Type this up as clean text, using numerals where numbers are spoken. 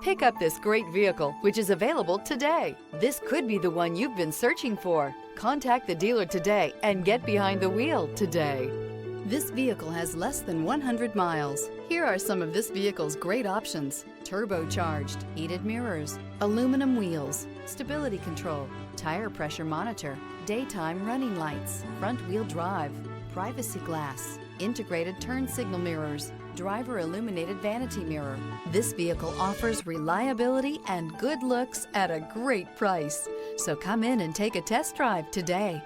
Pick up this great vehicle, which is available today. This could be the one you've been searching for. Contact the dealer today and get behind the wheel today. This vehicle has less than 100 miles. Here are some of this vehicle's great options: turbocharged, heated mirrors, aluminum wheels, stability control, tire pressure monitor, daytime running lights, front wheel drive, privacy glass, integrated turn signal mirrors, driver illuminated vanity mirror. This vehicle offers reliability and good looks at a great price. So come in and take a test drive today.